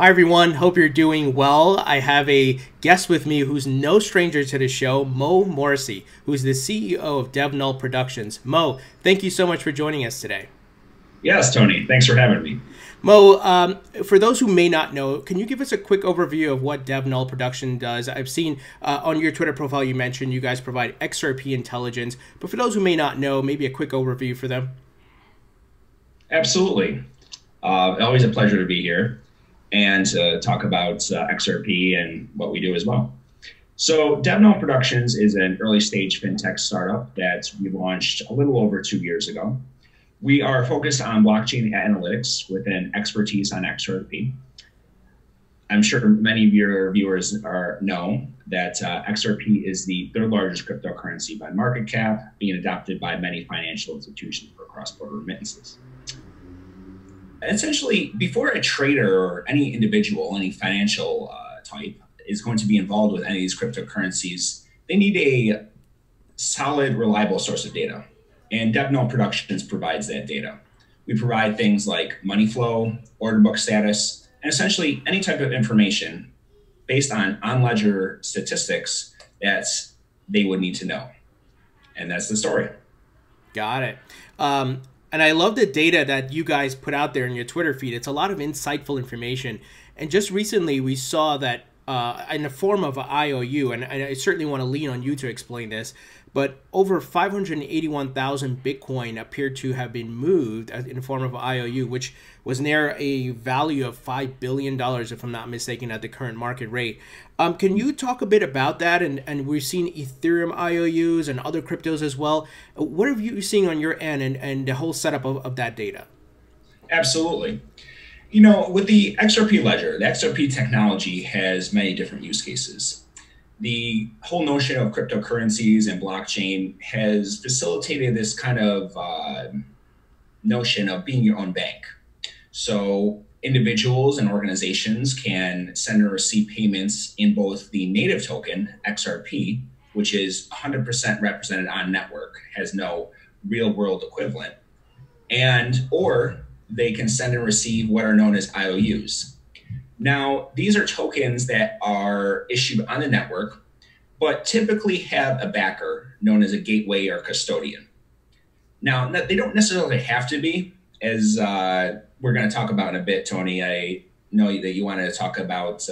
Hi everyone, hope you're doing well. I have a guest with me who's no stranger to the show, Mo Morrissey, who's the CEO of Null Productions. Mo, thank you so much for joining us today. Yes, Tony. Thanks for having me. Mo, for those who may not know, can you give us a quick overview of what Null Production does? I've seen on your Twitter profile you mentioned you guys provide XRP intelligence, but for those who may not know, maybe a quick overview for them. Absolutely. Always a pleasure to be here and talk about XRP and what we do as well. So DevNull Productions is an early stage fintech startup that we launched a little over 2 years ago. We are focused on blockchain analytics with an expertise on XRP. I'm sure many of your viewers know that XRP is the third largest cryptocurrency by market cap, being adopted by many financial institutions for cross-border remittances. Essentially, before a trader or any individual, any financial type is going to be involved with any of these cryptocurrencies, they need a solid, reliable source of data. And DevNull Productions provides that data. We provide things like money flow, order book status, and essentially any type of information based on ledger statistics that they would need to know. And that's the story. Got it. And I love the data that you guys put out there in your Twitter feed. It's a lot of insightful information. And just recently we saw that in the form of an IOU, and I certainly want to lean on you to explain this, but over 581,000 Bitcoin appeared to have been moved in the form of an IOU, which was near a value of $5 billion, if I'm not mistaken, at the current market rate. Can you talk a bit about that? And we've seen Ethereum IOUs and other cryptos as well. What are you seeing on your end and the whole setup of that data? Absolutely. You know, with the XRP ledger, the XRP technology has many different use cases. The whole notion of cryptocurrencies and blockchain has facilitated this kind of notion of being your own bank. So individuals and organizations can send and receive payments in both the native token, XRP, which is 100% represented on network, has no real world equivalent, or they can send and receive what are known as IOUs. Now, these are tokens that are issued on the network, but typically have a backer known as a gateway or custodian. Now, they don't necessarily have to be, as we're going to talk about in a bit, Tony. I know that you wanted to talk about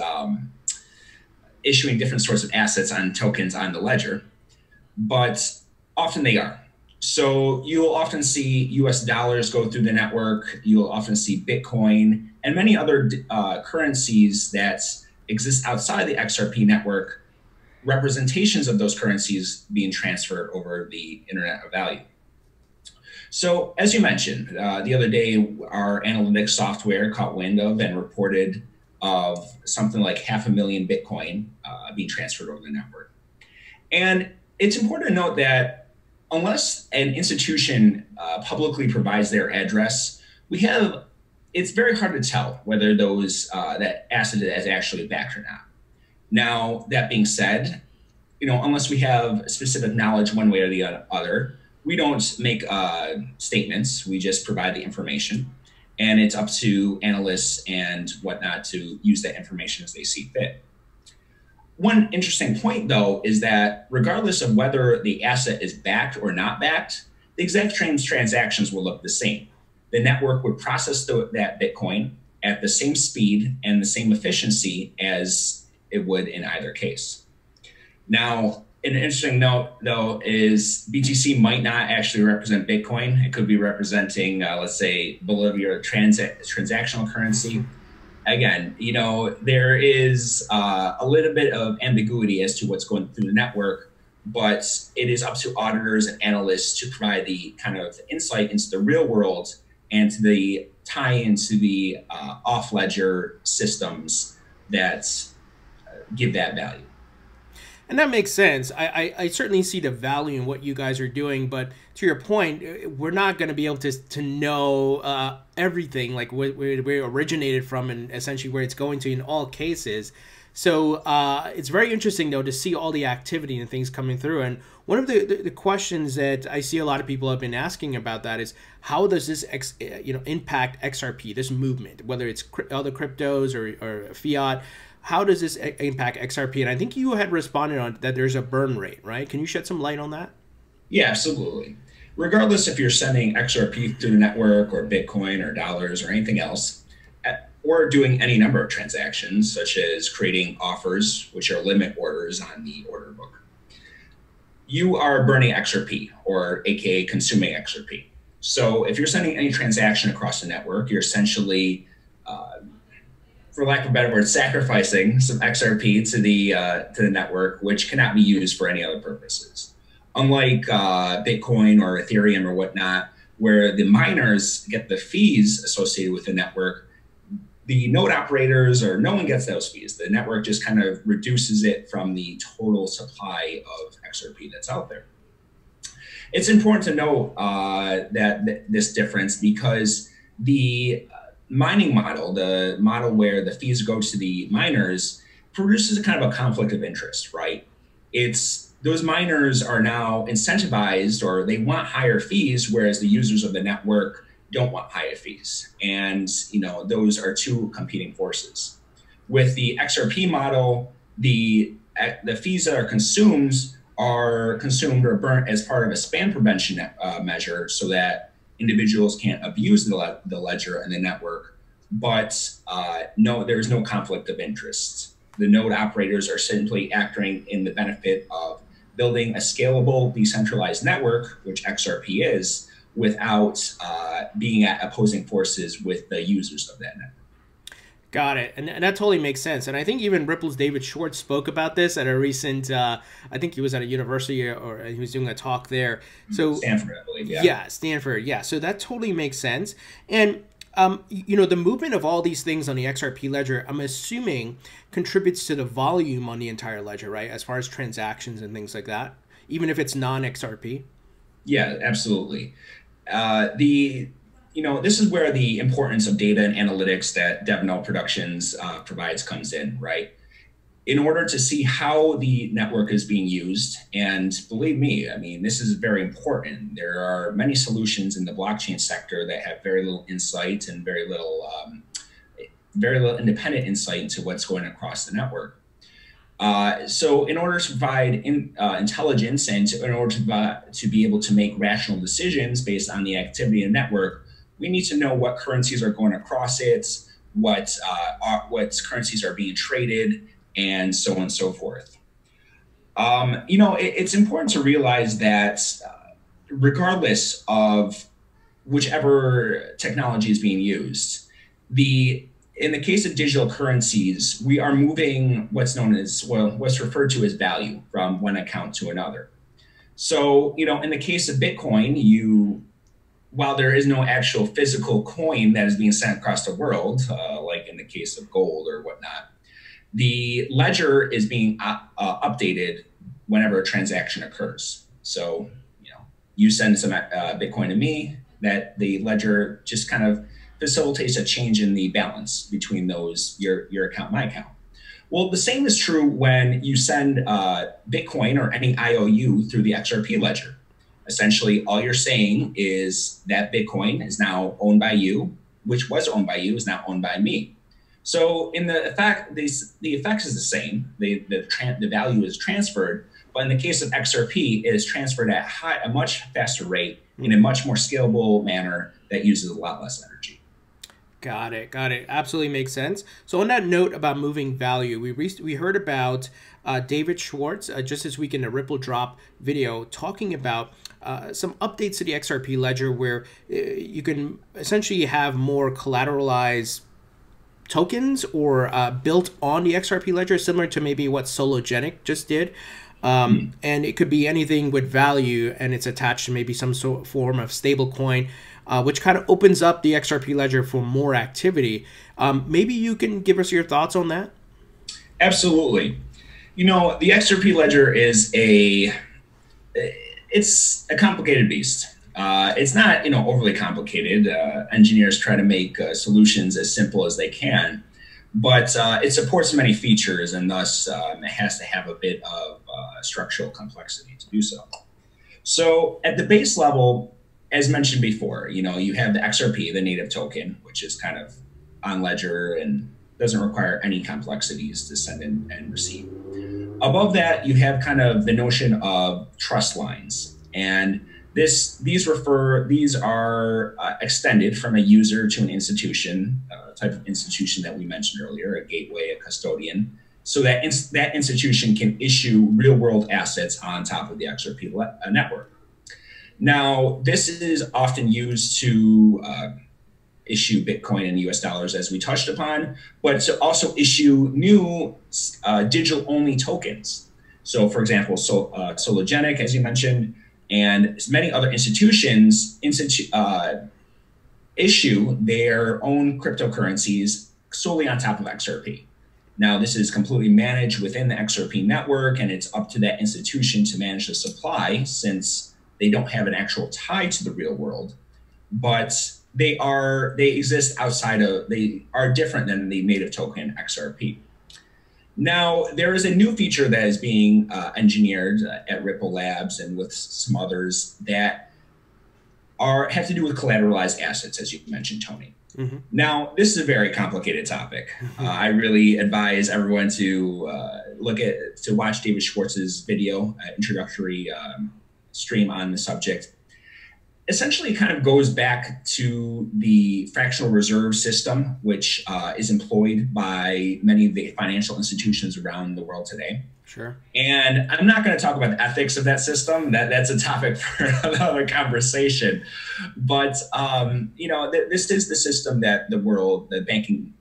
issuing different sorts of assets on tokens on the ledger, but often they are. So you'll often see US dollars go through the network. You'll often see Bitcoin and many other currencies that exist outside the XRP network, representations of those currencies being transferred over the Internet of Value. So as you mentioned, the other day, our analytics software caught wind of and reported of something like 500,000 Bitcoin being transferred over the network. And it's important to note that unless an institution publicly provides their address, it's very hard to tell whether that asset is actually backed or not. Now, that being said, unless we have specific knowledge one way or the other, we don't make statements. We just provide the information, and it's up to analysts and whatnot to use that information as they see fit. One interesting point, though, is that regardless of whether the asset is backed or not backed, the exact transactions will look the same. The network would process that Bitcoin at the same speed and the same efficiency as it would in either case. Now, an interesting note, though, is BTC might not actually represent Bitcoin. It could be representing, let's say, Bolivia transactional currency. Again, there is a little bit of ambiguity as to what's going through the network, but it is up to auditors and analysts to provide the kind of insight into the real world and to the tie into the off-ledger systems that give that value. And that makes sense. I certainly see the value in what you guys are doing, but to your point, we're not going to be able to know everything, like where it originated from and essentially where it's going to in all cases. So it's very interesting, though, to see all the activity and things coming through. And one of the questions that I see a lot of people have been asking about that is, how does this impact XRP, this movement, whether it's other cryptos or fiat? How does this impact XRP? And I think you had responded on that there's a burn rate, right? Can you shed some light on that? Yeah, absolutely. Regardless if you're sending XRP through the network or Bitcoin or dollars or anything else, or doing any number of transactions, such as creating offers, which are limit orders on the order book, you are burning XRP, or AKA consuming XRP. So if you're sending any transaction across the network, you're essentially, for lack of a better word, sacrificing some XRP to the network, which cannot be used for any other purposes. Unlike Bitcoin or Ethereum or whatnot, where the miners get the fees associated with the network, the node operators, or no one gets those fees. The network just kind of reduces it from the total supply of XRP that's out there. It's important to note this difference, because the mining model, the model where the fees go to the miners, produces a kind of a conflict of interest, right? Those miners are now incentivized, or they want higher fees, whereas the users of the network don't want higher fees. And those are two competing forces. With the XRP model, the fees that are consumed or burnt as part of a spam prevention measure, so that individuals can't abuse the ledger and the network. But no, there's no conflict of interest. The node operators are simply acting in the benefit of building a scalable, decentralized network, which XRP is, without being at opposing forces with the users of that network. Got it. And that totally makes sense. And I think even Ripple's David Schwartz spoke about this at a recent, I think he was at a university, or he was doing a talk there. So Stanford, I believe, yeah. Yeah, Stanford, yeah. So that totally makes sense. And the movement of all these things on the XRP ledger, I'm assuming, contributes to the volume on the entire ledger, right? As far as transactions and things like that, even if it's non-XRP. Yeah, absolutely. This is where the importance of data and analytics that DevNull Productions provides comes in, right? In order to see how the network is being used, and believe me, I mean, this is very important. There are many solutions in the blockchain sector that have very little insight and very little independent insight into what's going across the network. So in order to provide intelligence, and in order to be able to make rational decisions based on the activity in the network, we need to know what currencies are going across it, what currencies are being traded, and so on and so forth. It's important to realize that regardless of whichever technology is being used, in the case of digital currencies, we are moving what's referred to as value from one account to another. So, in the case of Bitcoin, while there is no actual physical coin that is being sent across the world, like in the case of gold or whatnot, the ledger is being updated whenever a transaction occurs. So, you send some Bitcoin to me, that the ledger just kind of facilitates a change in the balance between those, your account, my account. Well, the same is true when you send Bitcoin or any IOU through the XRP ledger. Essentially, all you're saying is that Bitcoin is now owned by you, which was owned by you is now owned by me. So in the effect, the effects is the same. The value is transferred, but in the case of XRP, it is transferred at a much faster rate in a much more scalable manner that uses a lot less energy. Got it. Absolutely makes sense. So on that note about moving value, we heard about David Schwartz just this week in a Ripple Drop video talking about some updates to the XRP ledger, where you can essentially have more collateralized tokens or built on the XRP ledger, similar to maybe what Sologenic just did. And it could be anything with value, and it's attached to maybe some form of stable coin, which kind of opens up the XRP ledger for more activity. Maybe you can give us your thoughts on that? Absolutely. The XRP ledger is it's a complicated beast. It's not, overly complicated. Engineers try to make solutions as simple as they can. but it supports many features, and thus it has to have a bit of structural complexity to do so. So at the base level, as mentioned before, you have the XRP, the native token, which is kind of on ledger and doesn't require any complexities to send and receive. Above that, you have kind of the notion of trust lines, and these are extended from a user to an institution, type of institution that we mentioned earlier, a gateway, a custodian, so that that institution can issue real-world assets on top of the XRP network. Now, this is often used to issue Bitcoin and US dollars, as we touched upon, but to also issue new digital-only tokens. So, for example, Sologenic, as you mentioned, and many other institutions issue their own cryptocurrencies solely on top of XRP. Now, this is completely managed within the XRP network, and it's up to that institution to manage the supply, since they don't have an actual tie to the real world. But they exist outside of, they are different than the native token XRP. Now, there is a new feature that is being engineered at Ripple Labs and with some others that have to do with collateralized assets, as you mentioned, Tony. Mm-hmm. Now, this is a very complicated topic. Mm-hmm. I really advise everyone to watch David Schwartz's video, introductory stream on the subject. Essentially, it kind of goes back to the fractional reserve system, which is employed by many of the financial institutions around the world today. Sure. And I'm not going to talk about the ethics of that system. That's a topic for another conversation. But this is the system that the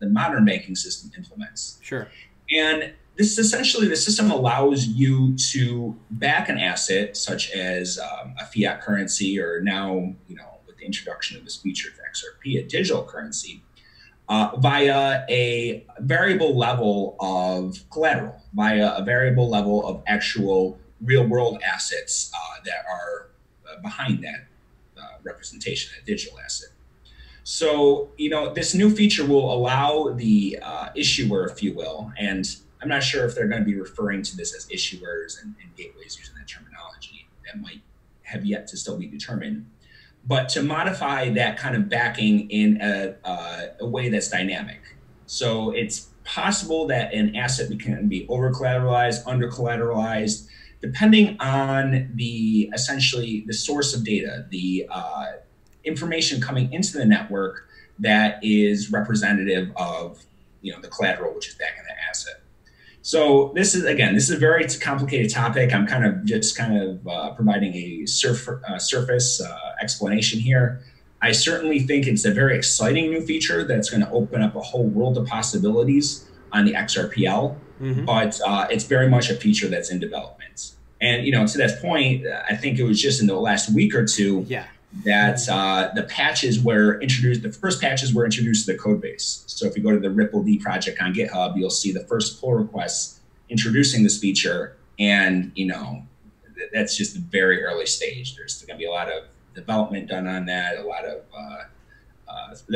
modern banking system implements. Sure. And this essentially, the system allows you to back an asset such as a fiat currency, or now, with the introduction of this feature of XRP, a digital currency, via a variable level of collateral, via a variable level of actual real world assets that are behind that representation, that digital asset. So, this new feature will allow the issuer, if you will, and I'm not sure if they're going to be referring to this as issuers and gateways using that terminology. That might have yet to still be determined. But to modify that kind of backing in a way that's dynamic. So it's possible that an asset can be over-collateralized, under-collateralized, depending on essentially the source of data, the information coming into the network that is representative of the collateral, which is backing the asset. So this is a very complicated topic. I'm just providing a surface explanation here. I certainly think it's a very exciting new feature that's going to open up a whole world of possibilities on the XRPL, mm-hmm. but it's very much a feature that's in development. And to that point, I think it was just in the last week or two that the first patches were introduced to the code base. So if you go to the Ripple D project on GitHub, you'll see the first pull requests introducing this feature. And, that's just a very early stage. There's going to be a lot of development done on that. There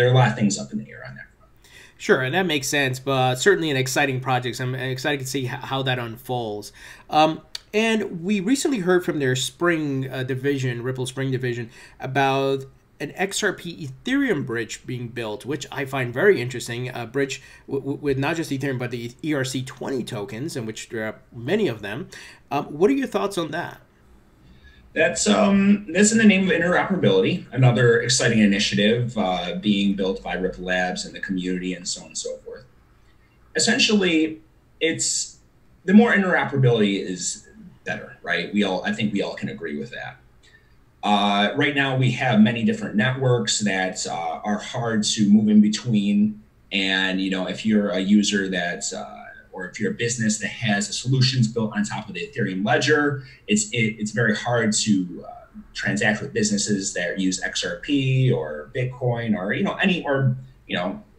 are a lot of things up in the air on that front. Sure, and that makes sense, but certainly an exciting project. So I'm excited to see how that unfolds. And we recently heard from their Spring division, Ripple Spring division, about an XRP Ethereum bridge being built, which I find very interesting. A bridge with not just Ethereum, but the ERC20 tokens, in which there are many of them. What are your thoughts on that? That's in the name of interoperability, another exciting initiative being built by Ripple Labs and the community and so on and so forth. Essentially, the more interoperability is better, right? I think we all can agree with that. Right now, we have many different networks that are hard to move in between. And, if you're a user or if you're a business that has solutions built on top of the Ethereum ledger, it's very hard to transact with businesses that use XRP or Bitcoin or,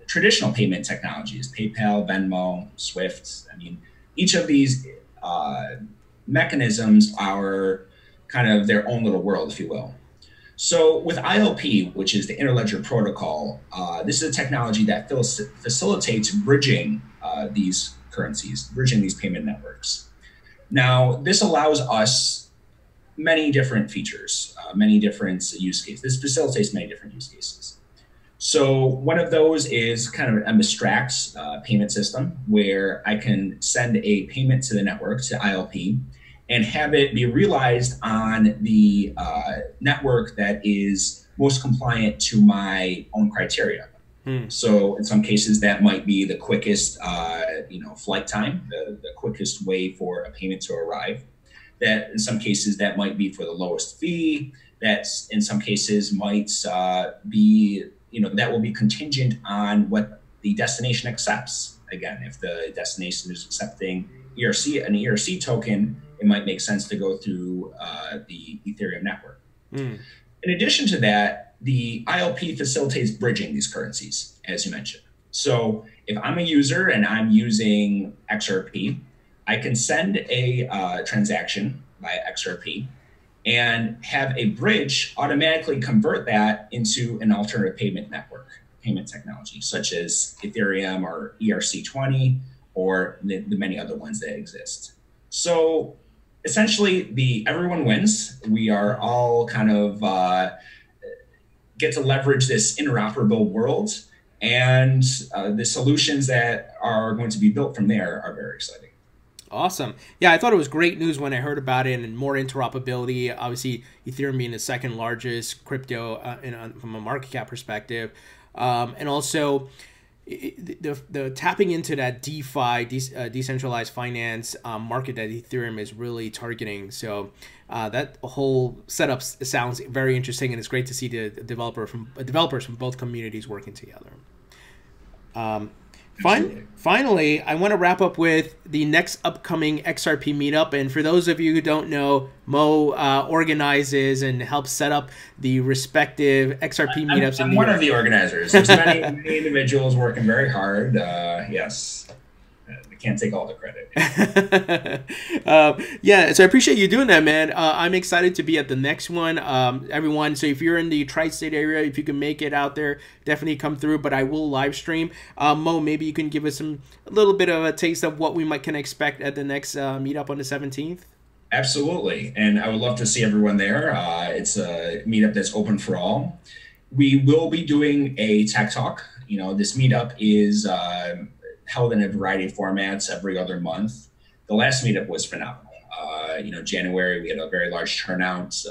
traditional payment technologies, PayPal, Venmo, Swift. I mean, each of these mechanisms are kind of their own little world, if you will. So with ILP, which is the Interledger Protocol, this is a technology that facilitates bridging these currencies, bridging these payment networks. Now, this allows us many different features, many different use cases. This facilitates many different use cases. So one of those is kind of a abstract payment system where I can send a payment to the network, to ILP, and have it be realized on the network that is most compliant to my own criteria. So in some cases, that might be the quickest flight time, the quickest way for a payment to arrive. That in some cases, that might be for the lowest fee. That in some cases might be, that will be contingent on what the destination accepts. Again, if the destination is accepting an ERC token, it might make sense to go through the Ethereum network. In addition to that, the ILP facilitates bridging these currencies, as you mentioned. So if I'm a user and I'm using XRP, I can send a transaction via XRP and have a bridge automatically convert that into an alternative payment network, payment technology, such as Ethereum or ERC20 or the many other ones that exist. So essentially, everyone wins. We are all kind of get to leverage this interoperable world, and the solutions that are going to be built from there are very exciting. Awesome. Yeah, I thought it was great news when I heard about it, and more interoperability. Obviously, Ethereum being the second largest crypto from a market cap perspective. And also the tapping into that DeFi, decentralized finance market that Ethereum is really targeting. So that whole setup sounds very interesting, and it's great to see the developers from both communities working together. Finally, I want to wrap up with the next upcoming XRP meetup. And for those of you who don't know, Mo organizes and helps set up the respective XRP meetups. I'm one of the organizers. There's many individuals working very hard. Yes. I can't take all the credit. Yeah, so I appreciate you doing that, man. I'm excited to be at the next one. Everyone, so if you're in the tri-state area, if you can make it out there, definitely come through, but I will live stream. Mo, maybe you can give us a little bit of a taste of what we can expect at the next meetup on the 17th. Absolutely, and I would love to see everyone there. It's a meetup that's open for all. We will be doing a tech talk. This meetup is held in a variety of formats every other month. The last meetup was phenomenal. January, we had a very large turnout.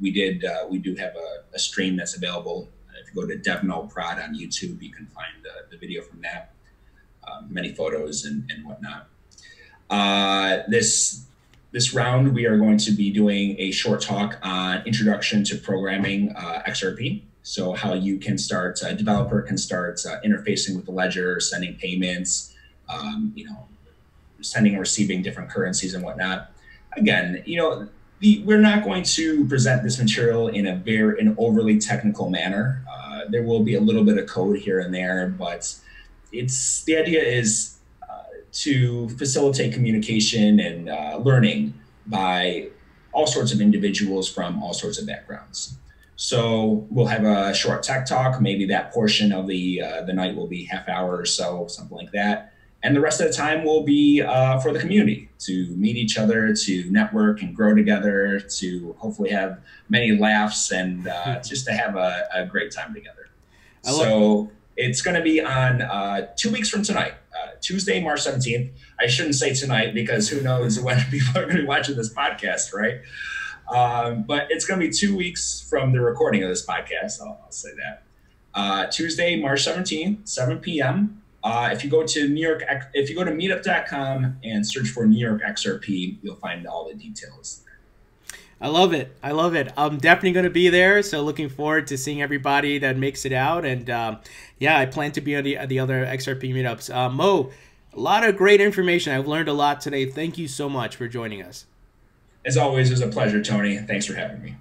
We do have a stream that's available. If you go to DevNull Prod on YouTube, you can find the video from that. Many photos and whatnot. This round, we are going to be doing a short talk on introduction to programming XRP. So how you can start, a developer can start interfacing with the ledger, sending payments, sending and receiving different currencies and whatnot. Again, we're not going to present this material in an overly technical manner. There will be a little bit of code here and there, but the idea is to facilitate communication and learning by all sorts of individuals from all sorts of backgrounds. So we'll have a short tech talk. Maybe that portion of the night will be half hour or so, something like that. And the rest of the time will be for the community to meet each other, to network and grow together, to hopefully have many laughs and just to have a great time together. So it's going to be on 2 weeks from tonight, Tuesday, March 17th. I shouldn't say tonight because who knows when people are going to be watching this podcast, right? But it's going to be 2 weeks from the recording of this podcast. I'll say that. Tuesday, March 17th, 7 p.m. If you go to meetup.com and search for New York XRP, you'll find all the details. I love it. I love it. I'm definitely going to be there. So looking forward to seeing everybody that makes it out. And yeah, I plan to be on the other XRP meetups. Mo, a lot of great information. I've learned a lot today. Thank you so much for joining us. As always, it was a pleasure, Tony. Thanks for having me.